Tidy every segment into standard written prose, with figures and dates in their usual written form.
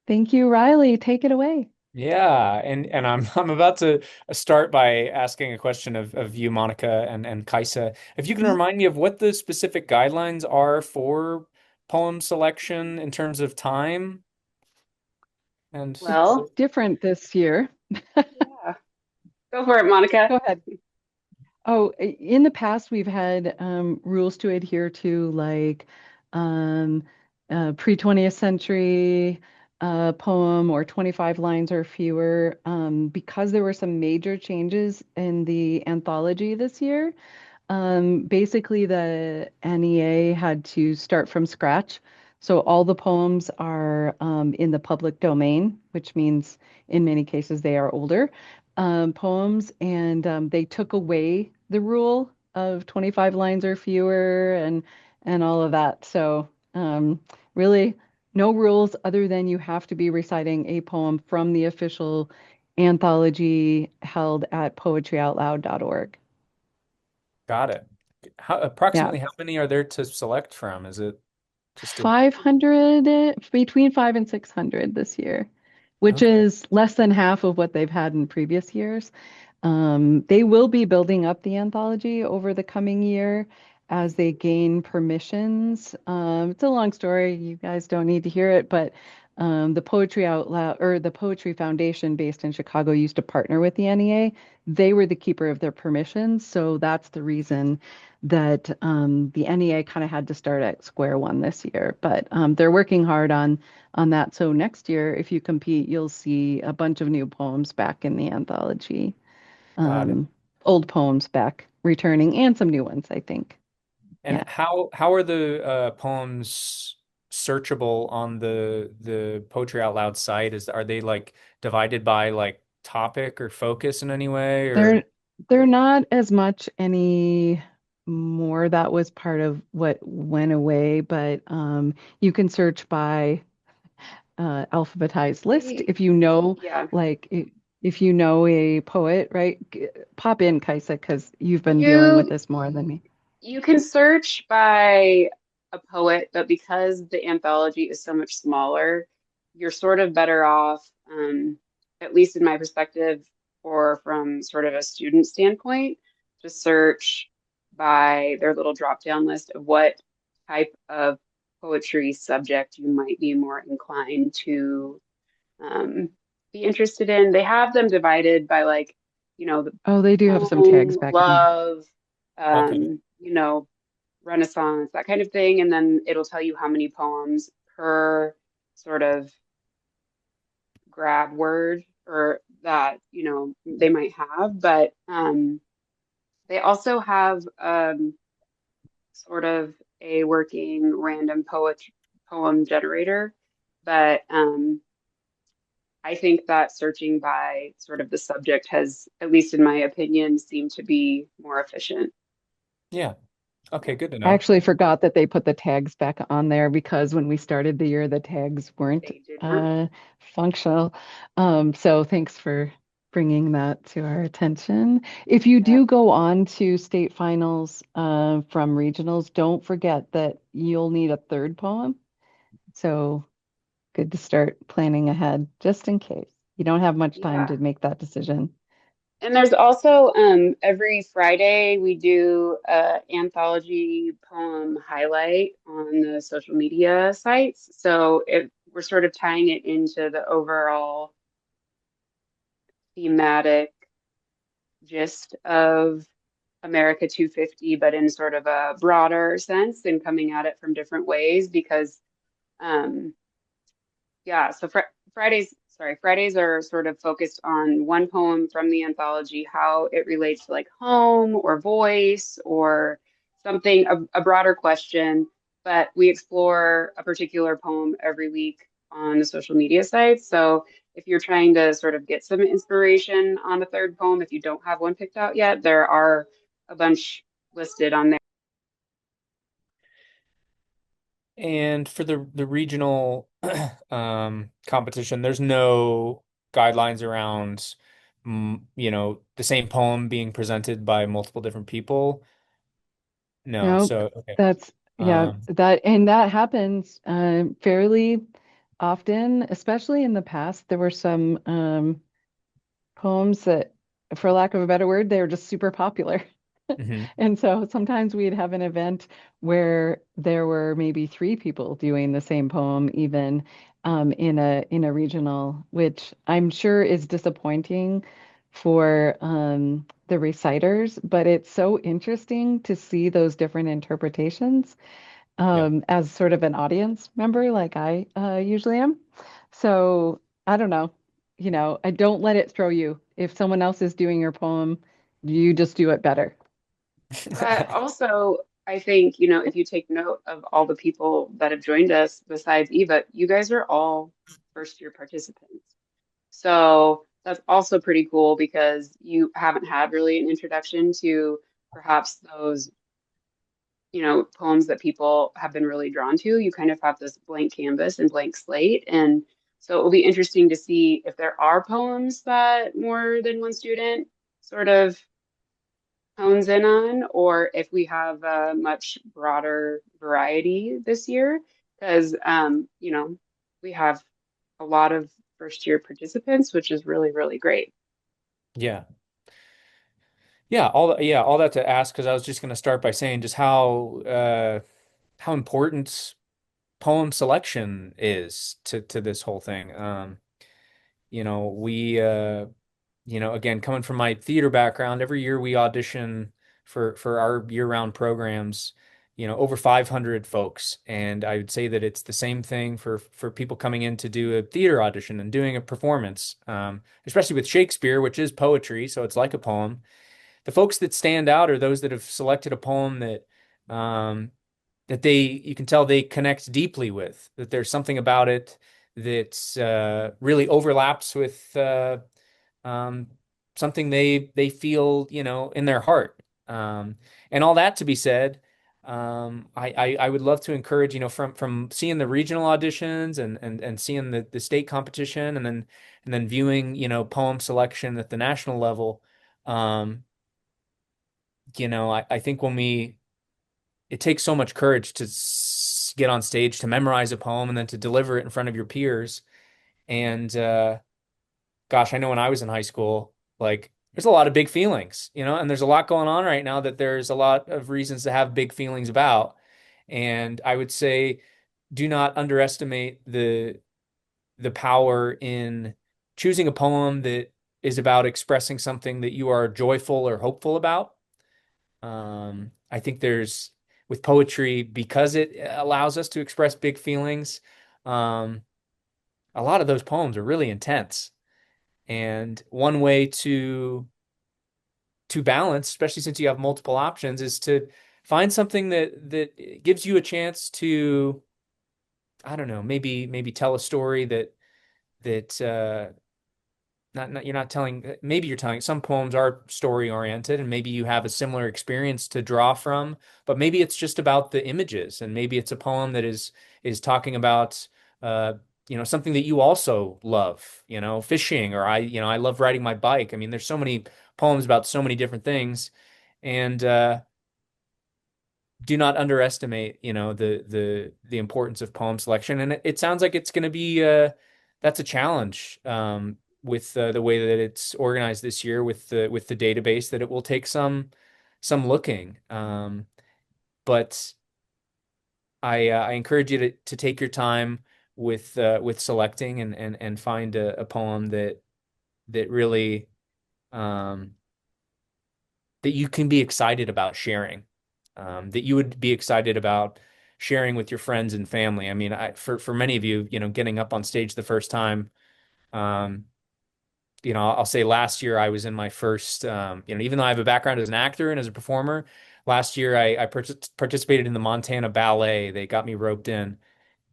Thank you, Riley. Take it away. Yeah, and I'm I'm about to start by asking a question of you, Monica and Kaisa. If you can Mhm. remind me of what the specific guidelines are for poem selection in terms of time and It's Well, different this year. yeah. Go for it, Monica. Go ahead. Oh, in the past, we've had rules to adhere to, like um, pre-20th century poem or 25 lines or fewer. Because there were some major changes in the anthology this year, basically, the NEA had to start from scratch. So all the poems are in the public domain, which means in many cases they are older poems, and they took away the rule of 25 lines or fewer and all of that. So really, no rules other than you have to be reciting a poem from the official anthology held at poetryoutloud.org. got it. Yeah. Approximately how many are there to select from? Is it just a 500, between 5 and 600 this year, which okay? is less than half of what they've had in previous years. They will be building up the anthology over the coming year as they gain permissions. It's a long story. You guys don't need to hear it, but the Poetry Out Loud or the Poetry Foundation based in Chicago used to partner with the NEA. They were the keeper of their permissions, so that's the reason that the NEA kind of had to start at square one this year. But they're working hard on that. So next year, if you compete, you'll see a bunch of new poems back in the anthology, Got it. um, old poems back returning, and some new ones, I think. And Yeah, how are the poems searchable on the Poetry Out Loud site? Are they like divided by like topic or focus in any way or they're they're not as much any more. That was part of what went away, but you can search by alphabetized list. They, If you know, yeah. like, if you know a poet, right? Pop in, Kaisa, because you've been dealing with You this more than me. you can search by a poet, but because the anthology is so much smaller, you're sort of better off, at least in my perspective, or from sort of a student standpoint, to search by their little drop-down list of what type of poetry subject you might be more inclined to um, be interested in. They have them divided by like, the Oh, they do have some tags home, back in there. love, okay. Renaissance, that kind of thing. And then it'll tell you how many poems per sort of grab word or that, they might have. But they also have sort of a working random poem generator. But I think that searching by sort of the subject has, at least in my opinion, seemed to be more efficient. Yeah. Okay, Yeah, good to I know. actually forgot that they put the tags back on there because when we started the year, the tags weren't they did not. functional. So thanks for bringing that to our attention. If you Yeah. do go on to state finals from regionals, don't forget that you'll need a third poem. So good to start planning ahead just in case. You don't have much time Yeah. to make that decision. And there's also every Friday we do a anthology poem highlight on the social media sites. So we're sort of tying it into the overall thematic gist of America 250, but in sort of a broader sense and coming at it from different ways because um, yeah, so Fridays are sort of focused on one poem from the anthology, how it relates to like home or voice or something, a broader question. But we explore a particular poem every week on the social media sites. So if you're trying to sort of get some inspiration on a third poem, if you don't have one picked out yet, there are a bunch listed on there. And for the regional competition, there's no guidelines around the same poem being presented by multiple different people. No. Nope. So okay. That's, yeah, Um that, and that happens fairly. often, especially in the past, there were some poems that, for lack of a better word, they were just super popular. Hmm. And so sometimes we'd have an event where there were maybe three people doing the same poem, even in a regional, which I'm sure is disappointing for the reciters, but it's so interesting to see those different interpretations Yeah. as sort of an audience member, like I usually am. So I don't know, I don't let it throw you. If someone else is doing your poem, you just do it better. But also, I think, if you take note of all the people that have joined us besides Eva, you guys are all first year participants. So that's also pretty cool because you haven't had really an introduction to perhaps those, poems that people have been really drawn to. You kind of have this blank canvas and blank slate. And so it will be interesting to see if there are poems that more than one student sort of hones in on, or if we have a much broader variety this year, because we have a lot of first year participants, which is really, really great. Yeah. All that to ask because I was just going to start by saying just how important poem selection is to this whole thing. We again, coming from my theater background, every year we audition for our year-round programs, over 500 folks. And I would say that it's the same thing for people coming in to do a theater audition and doing a performance, especially with Shakespeare, which is poetry, so it's like a poem. The folks that stand out are those that have selected a poem um, that you can tell they connect deeply with, that there's something about it that really overlaps with um, something they feel, in their heart. And all that to be said, I would love to encourage, from seeing the regional auditions and seeing the state competition and then viewing, poem selection at the national level. Um, I think it takes so much courage to get on stage to memorize a poem and then to deliver it in front of your peers. And gosh, I know when I was in high school, like there's a lot of big feelings, and there's a lot going on right now that there's a lot of reasons to have big feelings about. And I would say do not underestimate the power in choosing a poem that is about expressing something that you are joyful or hopeful about. I think with poetry, because it allows us to express big feelings, um, a lot of those poems are really intense. And one way to balance, especially since you have multiple options, is to find something that gives you a chance to, I don't know, maybe tell a story that not you're not telling, maybe you're telling, some poems are story oriented and maybe you have a similar experience to draw from, but maybe it's just about the images, and maybe it's a poem that is talking about uh something that you also love, fishing, or I love riding my bike. I mean, there's so many poems about so many different things. And do not underestimate, the importance of poem selection. And it sounds like it's going to be that's a challenge, with the way that it's organized this year with the database, that it will take some looking. But I encourage you to take your time with selecting and find a poem that really um, that you can be excited about sharing, that you would be excited about sharing with your friends and family. I mean, for many of you, getting up on stage the first time, um, I'll say last year I was in my first, even though I have a background as an actor and as a performer, last year I participated in the Montana Ballet. They got me roped in.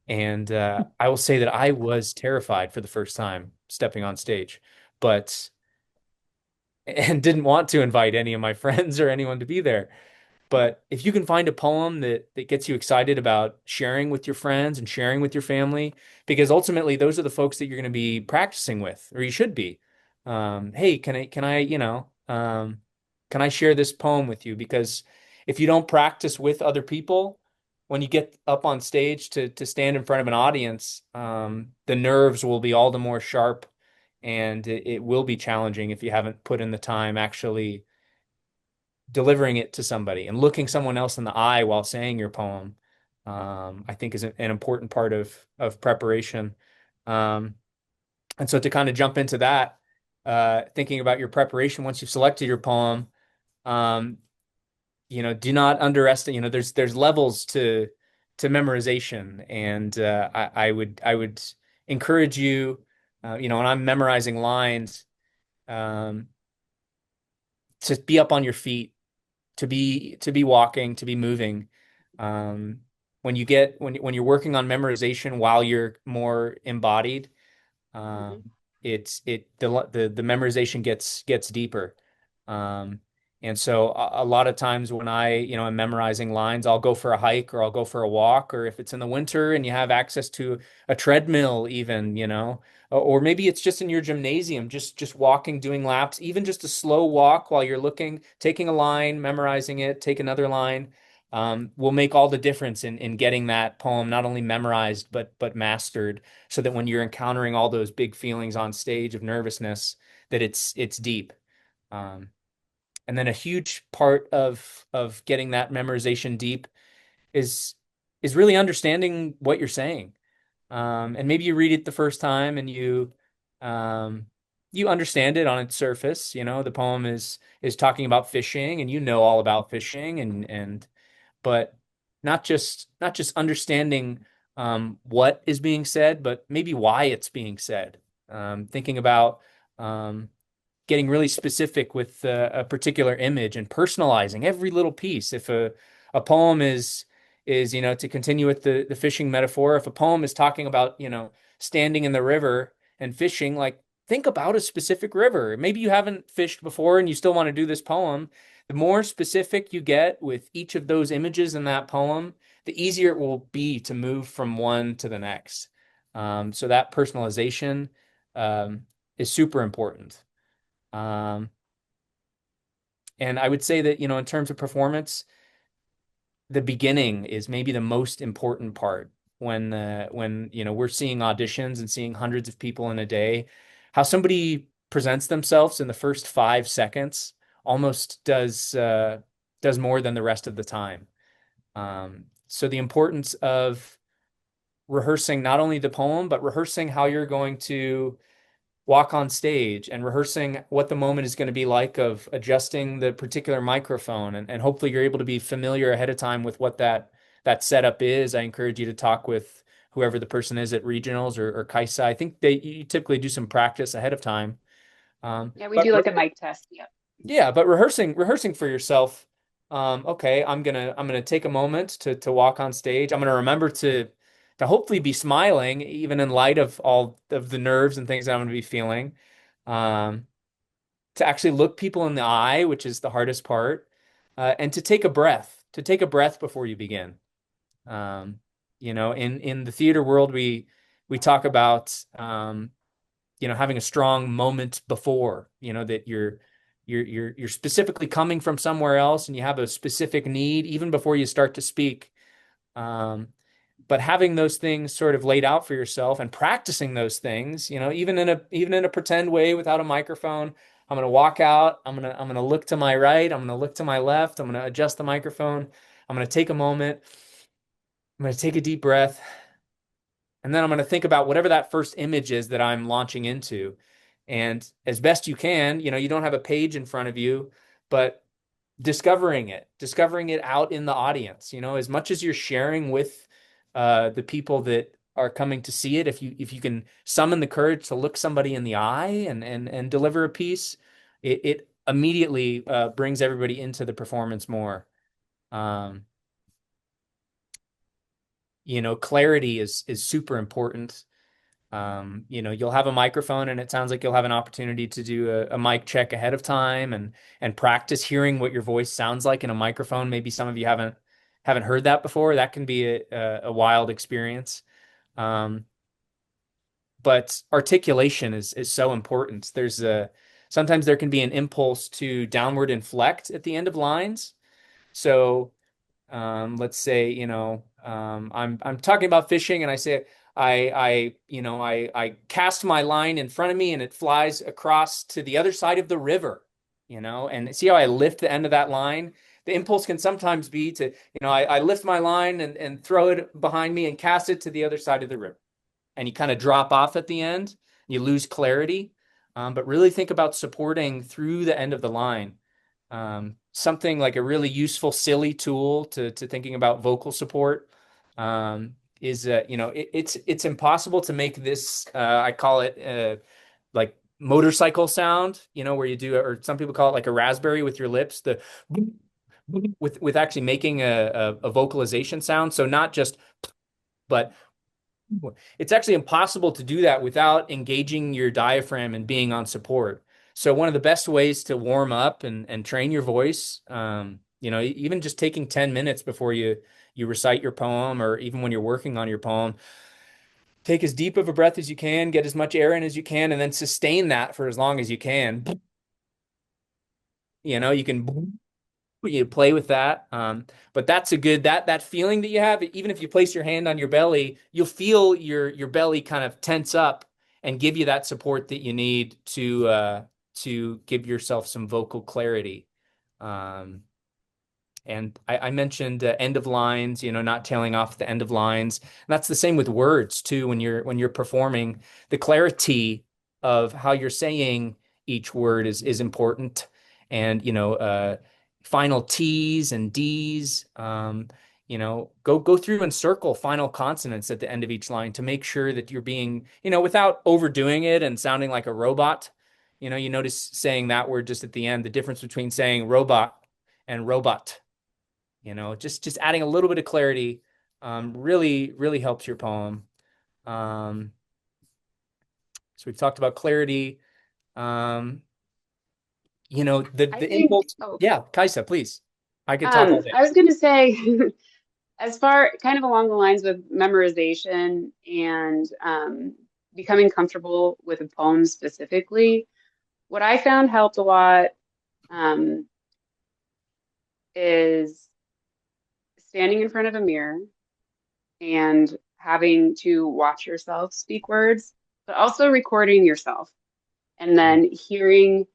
And I will say that I was terrified for the first time stepping on stage, but and didn't want to invite any of my friends or anyone to be there. But if you can find a poem that gets you excited about sharing with your friends and sharing with your family, because ultimately those are the folks that you're going to be practicing with, or you should be. Hey, can I share this poem with you? Because if you don't practice with other people, when you get up on stage to stand in front of an audience, the nerves will be all the more sharp, and it will be challenging if you haven't put in the time actually delivering it to somebody and looking someone else in the eye while saying your poem. I think is an important part of preparation. Um, and so to kind of jump into that, thinking about your preparation once you've selected your poem, um, do not underestimate, there's levels to memorization. And I would encourage you, when I'm memorizing lines, um, to be up on your feet, to be walking, to be moving. Um, when you're working on memorization while you're more embodied, Hmm. um, the memorization gets deeper. Um, and so a lot of times when I'm memorizing lines, I'll go for a hike or I'll go for a walk, or if it's in the winter and you have access to a treadmill even, or maybe it's just in your gymnasium, just walking, doing laps, even just a slow walk while you're looking, taking a line, memorizing it, take another line, will make all the difference in getting that poem not only memorized but mastered, so that when you're encountering all those big feelings on stage of nervousness, that it's deep. Um, and then a huge part of getting that memorization deep is is really understanding what you're saying. And maybe you read it the first time and um, you understand it on its surface. The poem is talking about fishing, and all about fishing, and but not just understanding what is being said, but maybe why it's being said. Thinking about um, getting really specific with a particular image and personalizing every little piece. If a poem is to continue with the fishing metaphor, if a poem is talking about standing in the river and fishing, like think about a specific river. Maybe you haven't fished before and you still want to do this poem. The more specific you get with each of those images in that poem, the easier it will be to move from one to the next. So that personalization is super important. Um, and I would say that, in terms of performance, the beginning is maybe the most important part when we're seeing auditions and seeing hundreds of people in a day. How somebody presents themselves in the first 5 seconds almost does more than the rest of the time. So the importance of rehearsing not only the poem, but rehearsing how you're going to walk on stage and rehearsing what the moment is going to be like, of adjusting the particular microphone, and hopefully you're able to be familiar ahead of time with what that setup is. I encourage you to talk with whoever the person is at regionals or Kaisa. I think you typically do some practice ahead of time. Yeah, we But do like a mic test. Yeah. yeah, but rehearsing for yourself. Okay, I'm gonna take a moment to walk on stage. I'm gonna remember to hopefully be smiling, even in light of all of the nerves and things that I'm gonna be feeling. Um, to actually look people in the eye, which is the hardest part, and to take a breath before you begin. Um, in the theater world, we talk about having a strong moment before, that you're specifically coming from somewhere else and you have a specific need even before you start to speak. Um, but having those things sort of laid out for yourself and practicing those things, even in a pretend way without a microphone. I'm gonna walk out. I'm gonna look to my right. I'm gonna look to my left. I'm gonna adjust the microphone. I'm gonna take a moment. I'm gonna take a deep breath. And then I'm going to think about whatever that first image is that I'm launching into. And as best you can, you don't have a page in front of you, but discovering it out in the audience, as much as you're sharing with the people that are coming to see it. If you can summon the courage to look somebody in the eye and deliver a piece, it immediately brings everybody into the performance more. Um, Clarity is super important. You'll have a microphone, and it sounds like you'll have an opportunity to do a mic check ahead of time and practice hearing what your voice sounds like in a microphone. Maybe some of you haven't heard that before. That can be a wild experience. Um, but articulation is so important. Sometimes there can be an impulse to downward inflect at the end of lines. So let's say, I'm talking about fishing, and I say I cast my line in front of me, and it flies across to the other side of the river, and see how I lift the end of that line. The impulse can sometimes be to, I lift my line and throw it behind me and cast it to the other side of the river, and you kind of drop off at the end. You lose clarity, but really think about supporting through the end of the line. Something like a really useful, silly tool to thinking about vocal support is it's impossible to make this. I call it like motorcycle sound, where you do, or some people call it like a raspberry with your lips. The with actually making a vocalization sound. So not just, but it's actually impossible to do that without engaging your diaphragm and being on support. So one of the best ways to warm up and train your voice, even just taking 10 minutes before you recite your poem, or even when you're working on your poem, take as deep of a breath as you can, get as much air in as you can, and then sustain that for as long as you can. You can you play with that. But that's a good that feeling that you have. Even if you place your hand on your belly, you'll feel your belly kind of tense up and give you that support that you need to give yourself some vocal clarity. Um, and I mentioned end of lines, not tailing off the end of lines. And that's the same with words too. When you're performing, the clarity of how you're saying each word is important. And final T's and D's. Go through and circle final consonants at the end of each line to make sure that you're being, without overdoing it and sounding like a robot. You notice saying that word just at the end, the difference between saying robot and robot. Just adding a little bit of clarity really, really helps your poem. Um, so we've talked about clarity. Um, I the think, impulse. oh, Yeah, Kaisa, please. I could talk all day. I was going to say, as far kind of along the lines with memorization and becoming comfortable with a poem specifically, what I found helped a lot um, is standing in front of a mirror and having to watch yourself speak words, but also recording yourself and Mm. then hearing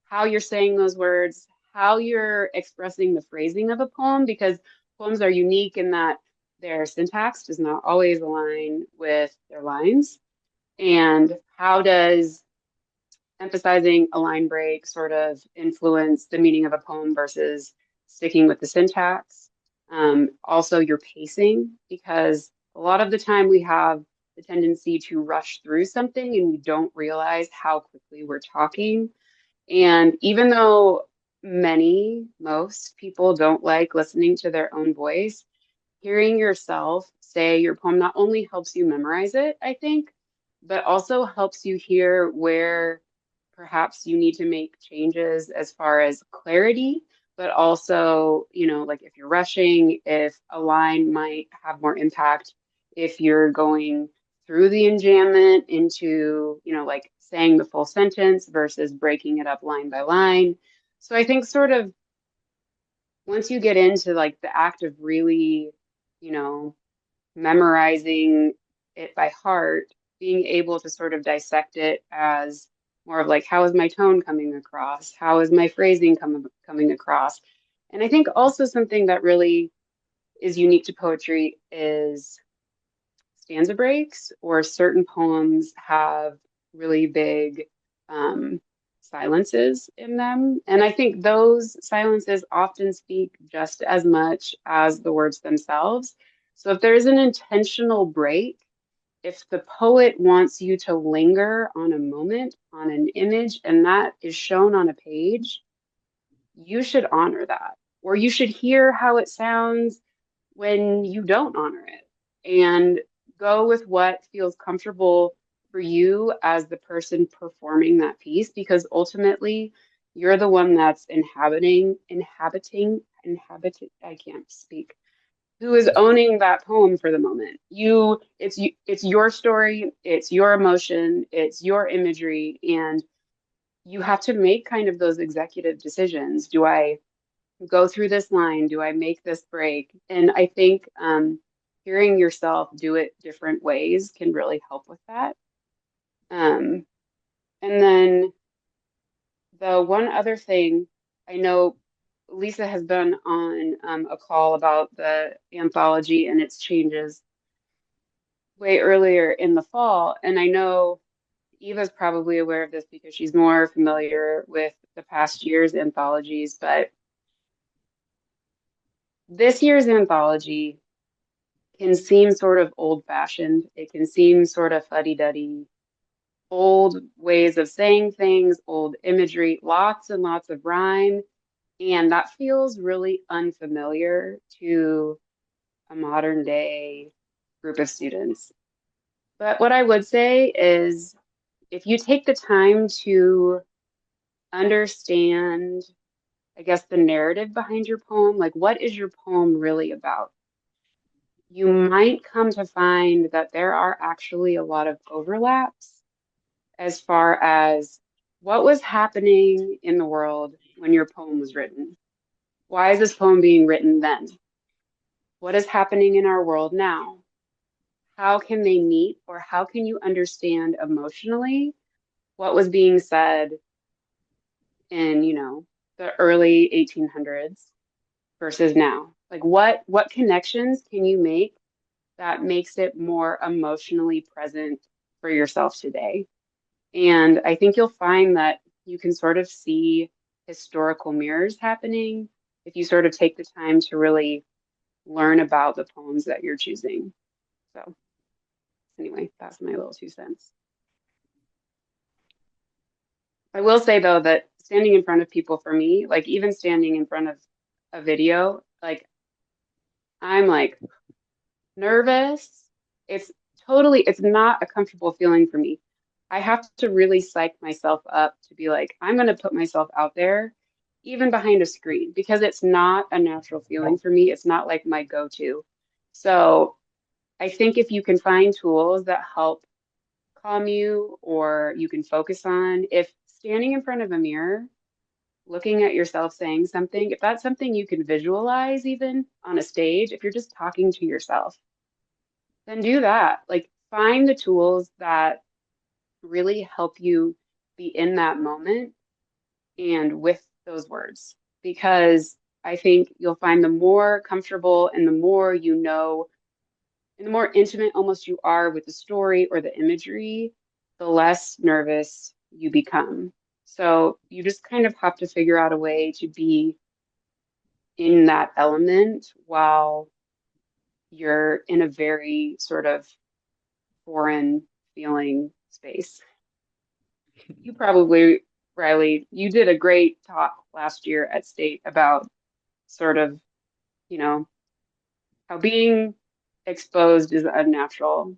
how you're saying those words, how you're expressing the phrasing of a poem, because poems are unique in that their syntax does not always align with their lines. And how does emphasizing a line break sort of influence the meaning of a poem versus sticking with the syntax? Also, your pacing, because a lot of the time we have the tendency to rush through something and we don't realize how quickly we're talking. And even though most people don't like listening to their own voice, hearing yourself say your poem not only helps you memorize it, I think, but also helps you hear where perhaps you need to make changes as far as clarity, but also, like if you're rushing, if a line might have more impact, if you're going through the enjambment into, like saying the full sentence versus breaking it up line by line. So I think sort of once you get into like the act of really, you know, memorizing it by heart, being able to sort of dissect it as more of like, how is my tone coming across? How is my phrasing coming across? And I think also something that really is unique to poetry is stanza breaks, or certain poems have really big um, silences in them. And I think those silences often speak just as much as the words themselves. So if there's an intentional break, if the poet wants you to linger on a moment, on an image, and that is shown on a page, you should honor that. Or you should hear how it sounds when you don't honor it, and go with what feels comfortable for you as the person performing that piece, because ultimately you're the one that's I can't speak, who is owning that poem for the moment. It's your story, it's your emotion, it's your imagery, and you have to make kind of those executive decisions. Do I go through this line? Do I make this break? And I think hearing yourself do it different ways can really help with that. Um, and then the one other thing, I know Lisa has been on a call about the anthology and its changes way earlier in the fall. And I know Eva's probably aware of this because she's more familiar with the past year's anthologies, but this year's anthology can seem sort of old-fashioned. It can seem sort of fuddy-duddy, old ways of saying things, old imagery, lots and lots of rhyme. And that feels really unfamiliar to a modern day group of students. But what I would say is if you take the time to understand, I guess, the narrative behind your poem, like what is your poem really about? You might come to find that there are actually a lot of overlaps as far as what was happening in the world when your poem was written. Why is this poem being written then? What is happening in our world now? How can they meet, or how can you understand emotionally what was being said in, the early 1800s versus now? Like what connections can you make that makes it more emotionally present for yourself today? And I think you'll find that you can sort of see historical mirrors happening if you sort of take the time to really learn about the poems that you're choosing. So anyway, that's my little 2 cents. I will say though that standing in front of people for me, like even standing in front of a video, like I'm like nervous. It's it's not a comfortable feeling for me. I have to really psych myself up to be like, I'm going to put myself out there, even behind a screen, because it's not a natural feeling for me. It's not like my go-to. So I think if you can find tools that help calm you or you can focus on, if standing in front of a mirror, looking at yourself saying something, if that's something you can visualize even on a stage, if you're just talking to yourself, then do that. Like find the tools that really help you be in that moment and with those words. Because I think you'll find the more comfortable and the more you know, and the more intimate almost you are with the story or the imagery, the less nervous you become. So you just kind of have to figure out a way to be in that element while you're in a very sort of foreign feeling space. You probably, Riley, you did a great talk last year at State about sort of, you know, how being exposed is unnatural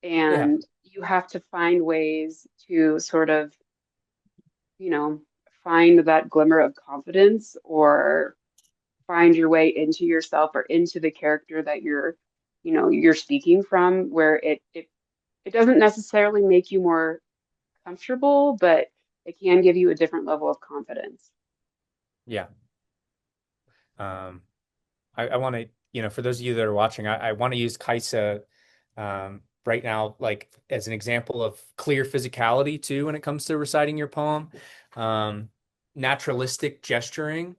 Yeah. and you have to find ways to sort of, you know, find that glimmer of confidence or find your way into yourself or into the character that you're speaking from where it doesn't necessarily make you more comfortable, but it can give you a different level of confidence. Yeah. Um, I want to, for those of you that are watching, I want to use Kaisa right now, like as an example of clear physicality too, when it comes to reciting your poem. Um, Naturalistic gesturing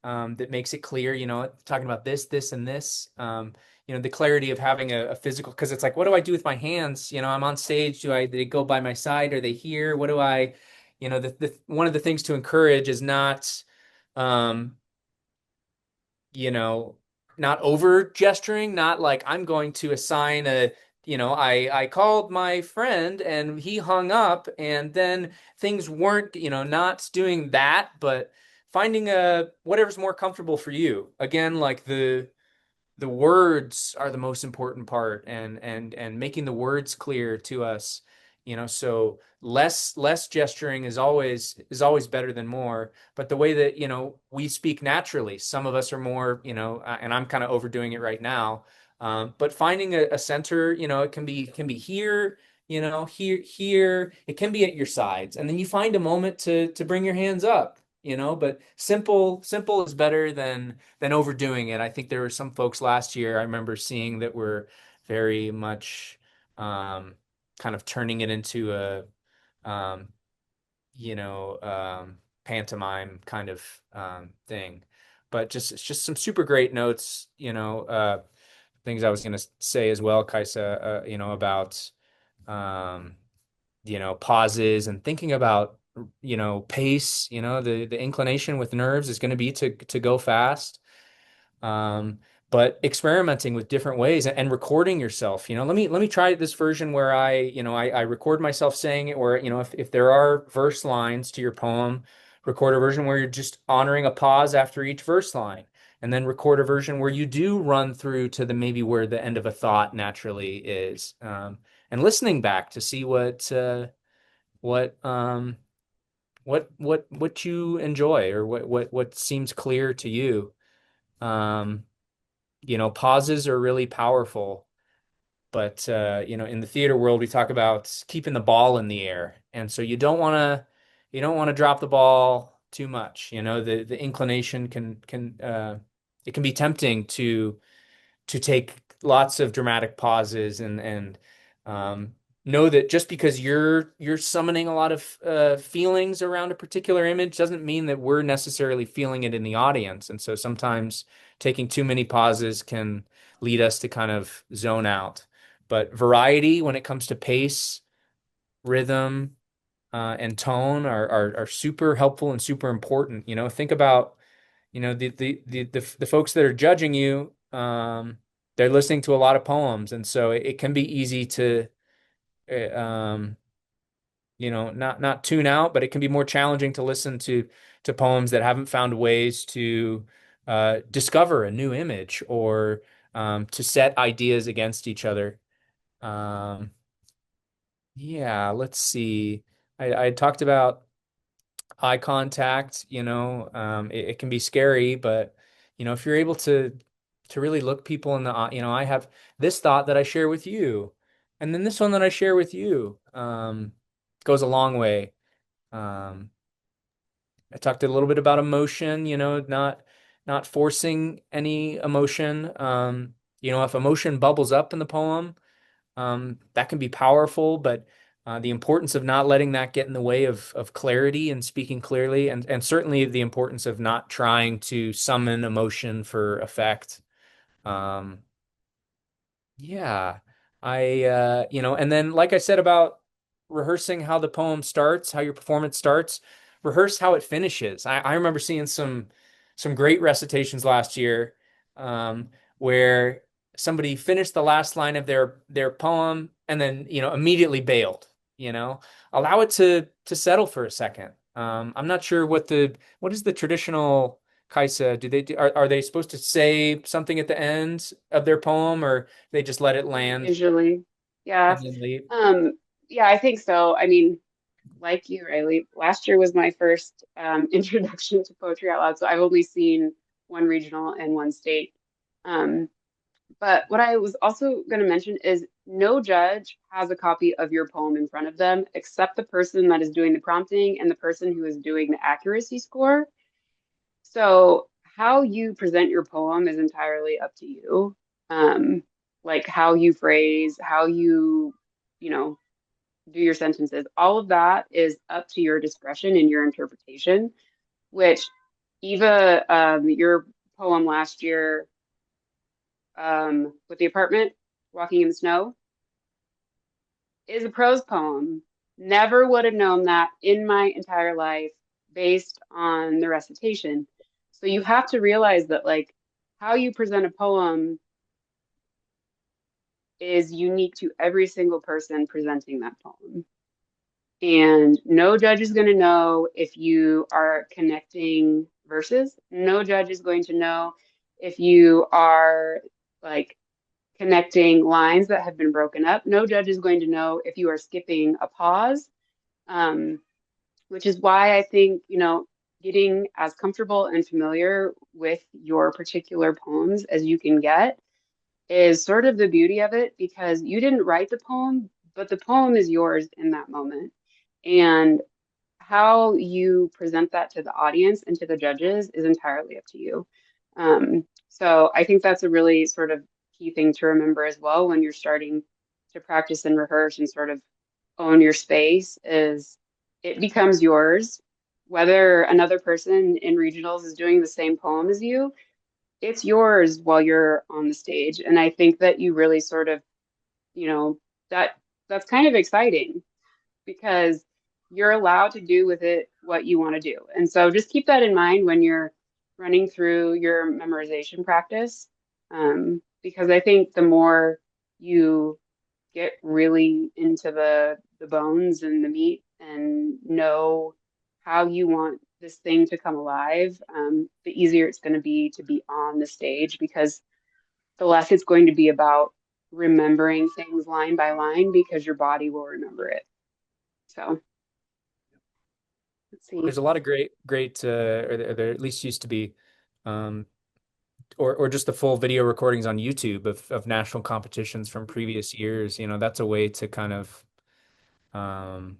that makes it clear, talking about this, this, and this. The clarity of having a physical, because it's like, what do I do with my hands? I'm on stage. Do they go by my side? Are they here? What do I, one of the things to encourage is not, um, you know, not over gesturing, not like I'm going to assign I called my friend and he hung up and then things weren't, not doing that, but finding a whatever's more comfortable for you. Again, like the words are the most important part and making the words clear to us, so less gesturing is always better than more, but the way that we speak naturally, some of us are more, and I'm kind of overdoing it right now, but finding a center, it can be here, here, it can be at your sides, and then you find a moment to bring your hands up, but simple is better than overdoing it. I think there were some folks last year I remember seeing that were very much um, kind of turning it into a um, pantomime kind of thing. But it's just some super great notes, things I was going to say as well, Kaisa, about um, pauses and thinking about, pace, the inclination with nerves is going to be to go fast. Um, but experimenting with different ways and recording yourself, let me try this version where I record myself saying it, or, if there are verse lines to your poem, record a version where you're just honoring a pause after each verse line. And then record a version where you do run through to the maybe where the end of a thought naturally is. And listening back to see what what you enjoy, or what seems clear to you. Um, pauses are really powerful, but in the theater world, we talk about keeping the ball in the air, and so you don't want to drop the ball too much. The inclination can it can be tempting to take lots of dramatic pauses and um, know that just because you're summoning a lot of feelings around a particular image doesn't mean that we're necessarily feeling it in the audience. And so sometimes taking too many pauses can lead us to kind of zone out. But variety when it comes to pace, rhythm, and tone are super helpful and super important. Think about the folks that are judging you, they're listening to a lot of poems, and so it can be easy to uh, um, not tune out, but it can be more challenging to listen to poems that haven't found ways to discover a new image, or to set ideas against each other. Um, yeah, let's see. I talked about eye contact. It can be scary, but if you're able to really look people in the eye, I have this thought that I share with you, and then this one that I share with you, goes a long way. um I talked a little bit about emotion, not forcing any emotion. If emotion bubbles up in the poem, that can be powerful, but the importance of not letting that get in the way of clarity and speaking clearly, and certainly the importance of not trying to summon emotion for effect. Um, yeah, and then like I said about rehearsing how the poem starts, how your performance starts, rehearse how it finishes. I remember seeing some great recitations last year, where somebody finished the last line of their poem and then, immediately bailed. Allow it to settle for a second. I'm not sure what is the traditional Kaisa. Are they supposed to say something at the end of their poem, or they just let it land Usually. Yeah. and then leave? Um, yeah, I think so. I mean, like you, Riley, last year was my first introduction to Poetry Out Loud, so I've only seen one regional and one state. Um, but what I was also going to mention is no judge has a copy of your poem in front of them except the person that is doing the prompting and the person who is doing the accuracy score. So how you present your poem is entirely up to you. Um, like how you phrase, how you know, do your sentences. All of that is up to your discretion and your interpretation, which Eva, your poem last year, with the apartment, Walking in the Snow, is a prose poem. Never would have known that in my entire life based on the recitation. So you have to realize that like how you present a poem is unique to every single person presenting that poem. And no judge is going to know if you are connecting verses. No judge is going to know if you are like connecting lines that have been broken up. No judge is going to know if you are skipping a pause, um, which is why I think, getting as comfortable and familiar with your particular poems as you can get is sort of the beauty of it because you didn't write the poem, but the poem is yours in that moment. And how you present that to the audience and to the judges is entirely up to you. So I think that's a really sort of key thing to remember as well when you're starting to practice and rehearse and sort of own your space is it becomes yours. Whether another person in regionals is doing the same poem as you, it's yours while you're on the stage. And I think that you really sort of, you know, that that's kind of exciting because you're allowed to do with it what you want to do. And so just keep that in mind when you're running through your memorization practice. Because I think the more you get really into the bones and the meat and know how you want this thing to come alive, the easier it's going to be on the stage because the less it's going to be about remembering things line by line because your body will remember it. So let's see. There's a lot of great, or there at least used to be, um, or just the full video recordings on YouTube of national competitions from previous years. That's a way to kind of, um,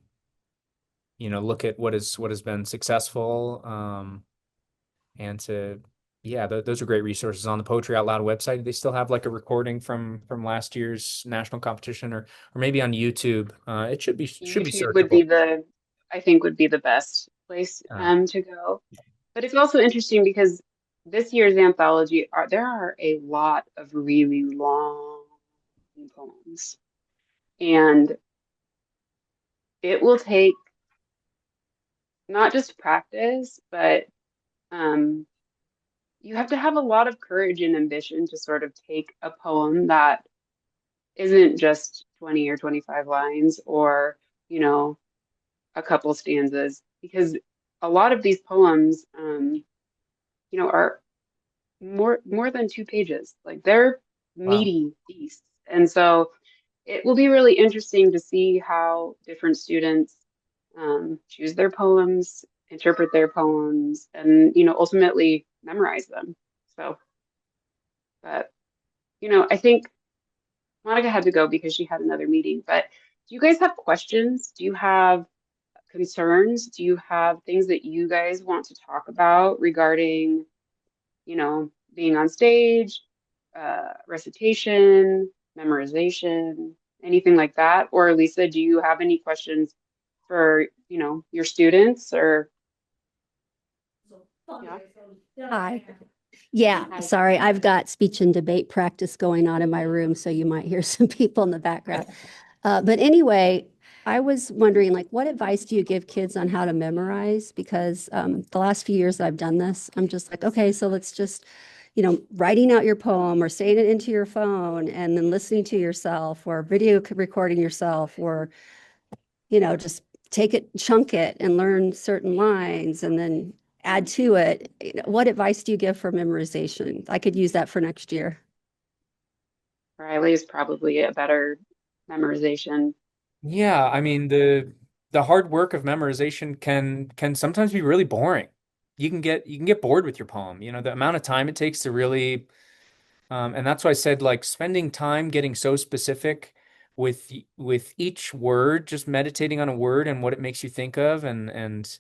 look at what has been successful, and to, yeah, those are great resources on the Poetry Out Loud website. They still have like a recording from last year's national competition, or maybe on YouTube. It should be YouTube would be searchable. I think would be the best place Uh, to go. But it's also interesting because this year's anthology there are a lot of really long poems. And it will take not just practice, but um, you have to have a lot of courage and ambition to sort of take a poem that isn't just 20 or 25 lines or, you know, a couple stanzas, because a lot of these poems, are more than 2 pages. Like they're wow. meaty beasts. And so it will be really interesting to see how different students choose their poems, interpret their poems, and ultimately memorize them. So, but I think Monica had to go because she had another meeting. But do you guys have questions? Do you have concerns? Do you have things that you guys want to talk about regarding, being on stage, recitation, memorization, anything like that? Or Lisa, do you have any questions for, your students or yeah? Hi. Yeah, Hi. sorry. I've got speech and debate practice going on in my room, so you might hear some people in the background. But anyway, I was wondering, like, what advice do you give kids on how to memorize? Because the last few years that I've done this, I'm just like, okay, so let's just, writing out your poem or saying it into your phone and then listening to yourself or video recording yourself or just take it, chunk it, and learn certain lines and then add to it. What advice do you give for memorization? I could use that for next year. Riley is probably a better memorization. Yeah, I mean the hard work of memorization can sometimes be really boring. You can get bored with your poem. The amount of time it takes to really, and that's why I said, like, spending time getting so specific with each word, just meditating on a word and what it makes you think of, and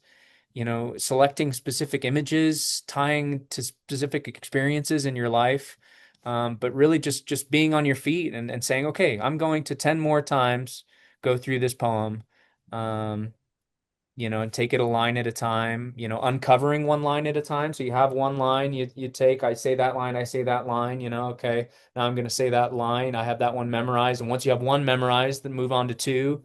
selecting specific images, tying to specific experiences in your life. But really just being on your feet and saying, okay, I'm going to 10 more times go through this poem, um, and take it a line at a time, uncovering one line at a time. So you have one line, you take, I say that line, I say that line, okay, now I'm going to say that line. I have that one memorized. And once you have one memorized, then move on to two.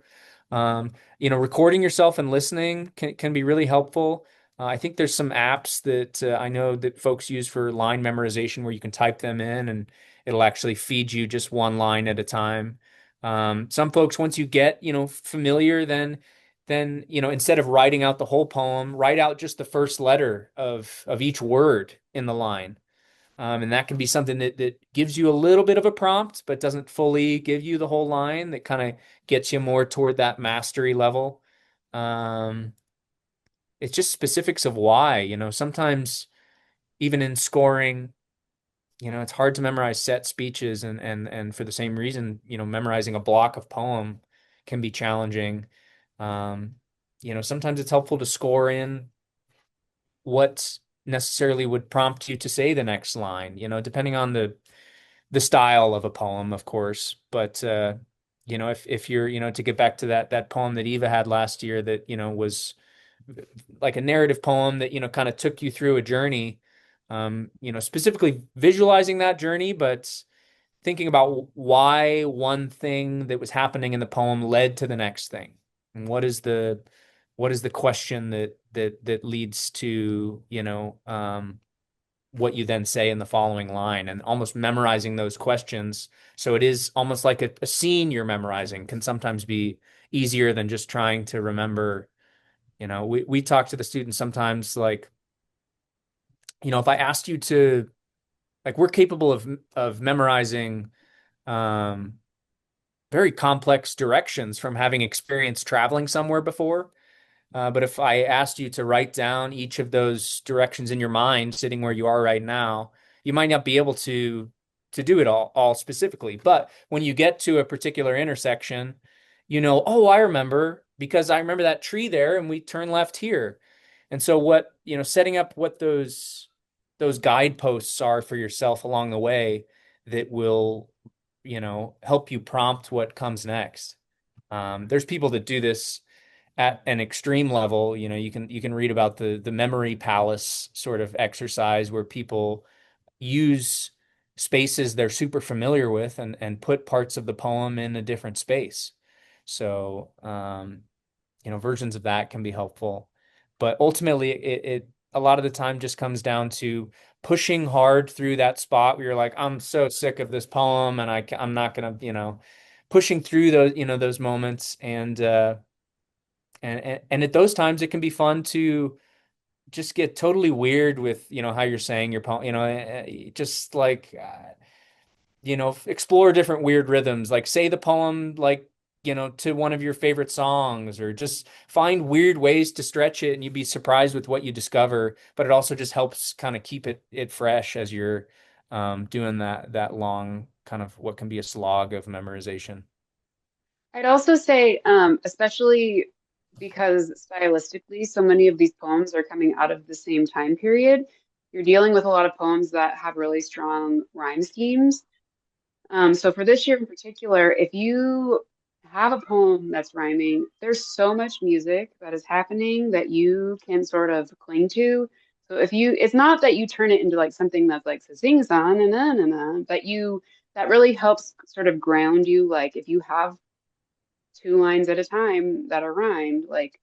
Um, recording yourself and listening can be really helpful. I think there's some apps that I know that folks use for line memorization where you can type them in and it'll actually feed you just one line at a time. Some folks, once you get, familiar, then, instead of writing out the whole poem, write out just the first letter of each word in the line. And that can be something that gives you a little bit of a prompt, but doesn't fully give you the whole line. That kind of gets you more toward that mastery level. Um, it's just specifics of why, sometimes even in scoring, it's hard to memorize set speeches and for the same reason, memorizing a block of poem can be challenging. Um, sometimes it's helpful to score in what necessarily would prompt you to say the next line, depending on the style of a poem, of course. But if you're, to get back to that poem that Eva had last year that, was like a narrative poem that, kind of took you through a journey, specifically visualizing that journey, but thinking about why one thing that was happening in the poem led to the next thing. And what is the question that leads to, what you then say in the following line, and almost memorizing those questions. So it is almost like a scene you're memorizing can sometimes be easier than just trying to remember. We talk to the students sometimes like, if I asked you to, like, we're capable of memorizing um, very complex directions from having experienced traveling somewhere before. But if I asked you to write down each of those directions in your mind, sitting where you are right now, you might not be able to do it all specifically. But when you get to a particular intersection, oh, I remember because I remember that tree there, and we turn left here. And so setting up what those guideposts are for yourself along the way that will, help you prompt what comes next. There's people that do this at an extreme level. You can read about the memory palace sort of exercise where people use spaces they're super familiar with and put parts of the poem in a different space. So versions of that can be helpful, but ultimately it a lot of the time just comes down to pushing hard through that spot where you're like, I'm so sick of this poem, and I'm not gonna, pushing through those moments. And at those times it can be fun to just get totally weird with, how you're saying your poem, just like, explore different weird rhythms, like say the poem, like, to one of your favorite songs, or just find weird ways to stretch it, and you'd be surprised with what you discover. But it also just helps kind of keep it fresh as you're doing that long kind of what can be a slog of memorization. I'd also say, especially because stylistically, so many of these poems are coming out of the same time period, you're dealing with a lot of poems that have really strong rhyme schemes. So for this year in particular, if you have a poem that's rhyming, there's so much music that is happening that you can sort of cling to. So it's not that you turn it into like something that's like sing song and na, but that really helps sort of ground you. Like if you have two lines at a time that are rhymed, like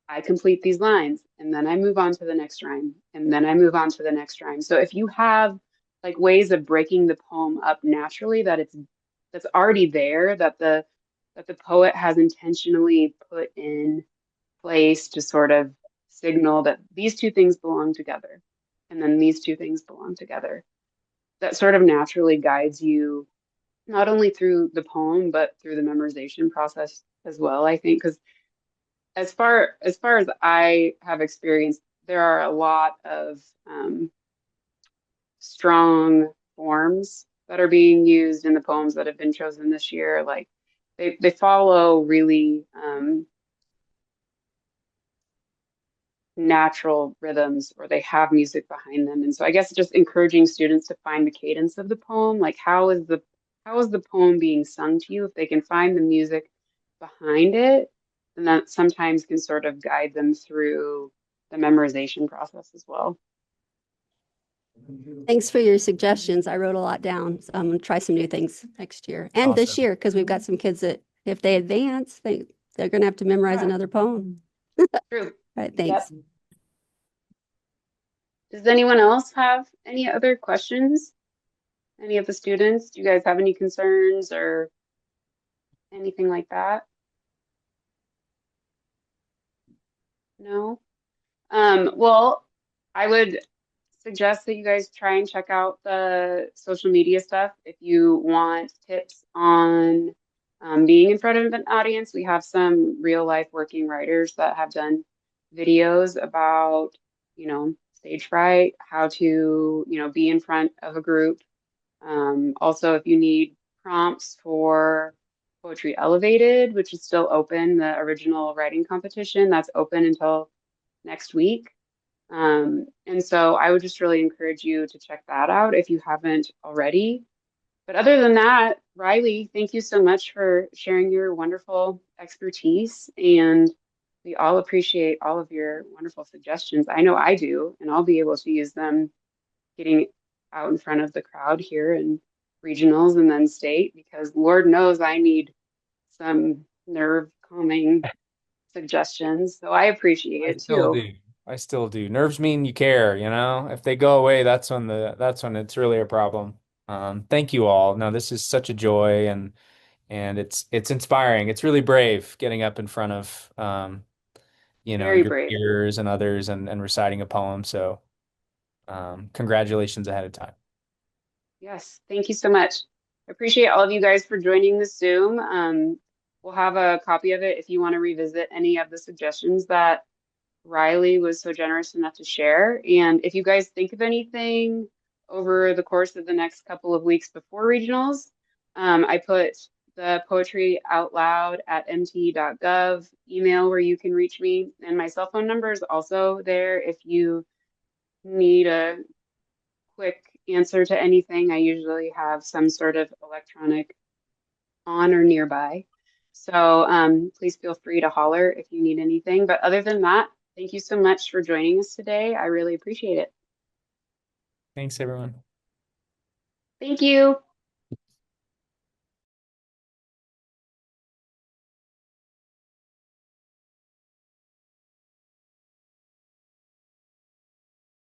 I complete these lines and then I move on to the next rhyme and then I move on to the next rhyme. So if you have like ways of breaking the poem up naturally, that's already there, that the poet has intentionally put in place to sort of signal that these two things belong together and then these two things belong together. That sort of naturally guides you not only through the poem but through the memorization process as well, I think, because as far as I have experienced, there are a lot of strong forms that are being used in the poems that have been chosen this year. Like they follow really natural rhythms, or they have music behind them. And so I guess just encouraging students to find the cadence of the poem, like how is the poem being sung to you? If they can find the music behind it, then that sometimes can sort of guide them through the memorization process as well. Thanks for your suggestions. I wrote a lot down. So I'm going to try some new things next year and this Awesome. year because we've got some kids that if they advance, they're going to have to memorize Yeah, another poem. true. All right, Yep. thanks. Does anyone else have any other questions? Any of the students? Do you guys have any concerns or anything like that? No? Well, I would suggest that you guys try and check out the social media stuff if you want tips on being in front of an audience. We have some real life working writers that have done videos about, stage fright, how to, be in front of a group. Also, if you need prompts for Poetry Elevated, which is still open, the original writing competition that's open until next week. And so I would just really encourage you to check that out if you haven't already. But other than that, Riley, thank you so much for sharing your wonderful expertise. And we all appreciate all of your wonderful suggestions. I know I do, and I'll be able to use them getting out in front of the crowd here in regionals and then state, because Lord knows I need some nerve calming suggestions. So I appreciate I it still too. do. I still do. Nerves mean you care, you know? If they go away, that's when it's really a problem. Thank you all. No, this is such a joy, and it's inspiring. It's really brave getting up in front of Very your brave. peers and others and reciting a poem. So congratulations ahead of time. Yes, thank you so much. I appreciate all of you guys for joining the Zoom. We'll have a copy of it if you want to revisit any of the suggestions that Riley was so generous enough to share. And if you guys think of anything over the course of the next couple of weeks before regionals, I put the poetry out loud at mt.gov email where you can reach me. And my cell phone number is also there if you need a quick answer to anything. I usually have some sort of electronic on or nearby. So please feel free to holler if you need anything. But other than that, thank you so much for joining us today. I really appreciate it. Thanks, everyone. Thank you.